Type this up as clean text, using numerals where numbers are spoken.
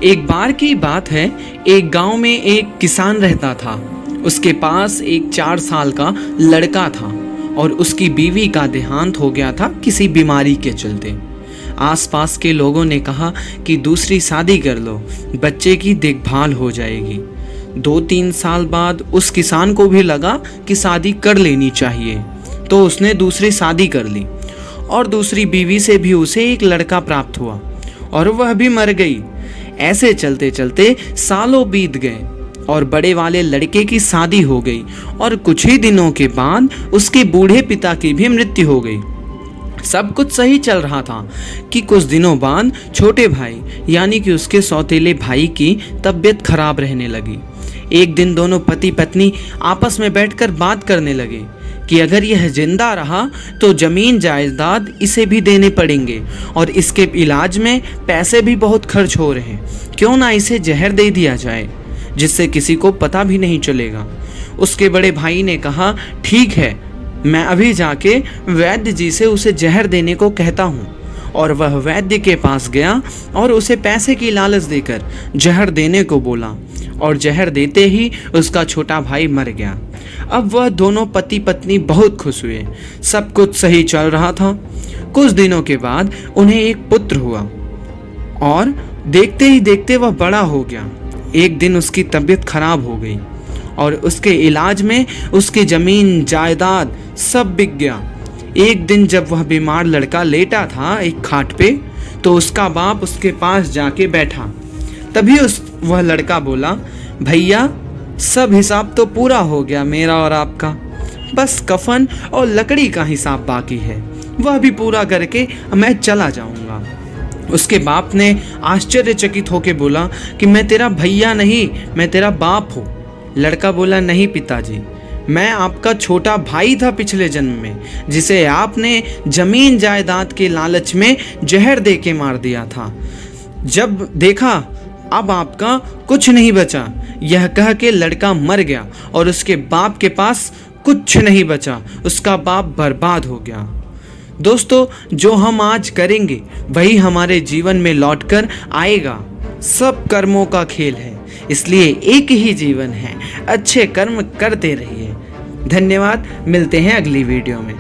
एक बार की बात है, एक गांव में एक किसान रहता था। उसके पास एक 4 साल का लड़का था और उसकी बीवी का देहांत हो गया था किसी बीमारी के चलते। आसपास के लोगों ने कहा कि दूसरी शादी कर लो, बच्चे की देखभाल हो जाएगी। 2-3 साल बाद उस किसान को भी लगा कि शादी कर लेनी चाहिए, तो उसने दूसरी शादी कर ली और दूसरी बीवी से भी उसे एक लड़का प्राप्त हुआ और वह भी मर गई। ऐसे चलते चलते सालों बीत गए और बड़े वाले लड़के की शादी हो गई और कुछ ही दिनों के बाद उसके बूढ़े पिता की भी मृत्यु हो गई। सब कुछ सही चल रहा था कि कुछ दिनों बाद छोटे भाई यानी कि उसके सौतेले भाई की तबीयत खराब रहने लगी। एक दिन दोनों पति पत्नी आपस में बैठकर बात करने लगे कि अगर यह जिंदा रहा तो जमीन जायदाद इसे भी देने पड़ेंगे और इसके इलाज में पैसे भी बहुत खर्च हो रहे हैं, क्यों ना इसे जहर दे दिया जाए जिससे किसी को पता भी नहीं चलेगा। उसके बड़े भाई ने कहा, ठीक है, मैं अभी जाके वैद्य जी से उसे जहर देने को कहता हूँ। और वह वैद्य के पास गया और उसे पैसे की लालच देकर जहर देने को बोला और जहर देते ही उसका छोटा भाई मर गया। अब वह दोनों पति पत्नी बहुत खुश हुए, सब कुछ सही चल रहा था। कुछ दिनों के बाद उन्हें एक पुत्र हुआ और देखते ही देखते वह बड़ा हो गया। एक दिन उसकी तबीयत खराब हो गई और उसके इलाज में उसकी जमीन जायदाद सब बिक गया। एक दिन जब वह बीमार लड़का लेटा था एक खाट पे, तो उसका बाप उसके पास जाके बैठा। तभी वह लड़का बोला, भैया सब हिसाब तो पूरा हो गया मेरा और आपका, बस कफन और लकड़ी का हिसाब बाकी है, वह भी पूरा करके मैं चला जाऊंगा। उसके बाप ने आश्चर्यचकित होकर बोला कि मैं तेरा भैया नहीं, मैं तेरा बाप हूँ। लड़का बोला, नहीं पिताजी, मैं आपका छोटा भाई था पिछले जन्म में, जिसे आपने जमीन जायदाद के लालच में जहर दे के मार दिया था। जब देखा अब आपका कुछ नहीं बचा, यह कह के लड़का मर गया और उसके बाप के पास कुछ नहीं बचा, उसका बाप बर्बाद हो गया। दोस्तों, जो हम आज करेंगे वही हमारे जीवन में लौटकर आएगा। सब कर्मों का खेल है, इसलिए एक ही जीवन है, अच्छे कर्म करते रहिए। धन्यवाद, मिलते हैं अगली वीडियो में।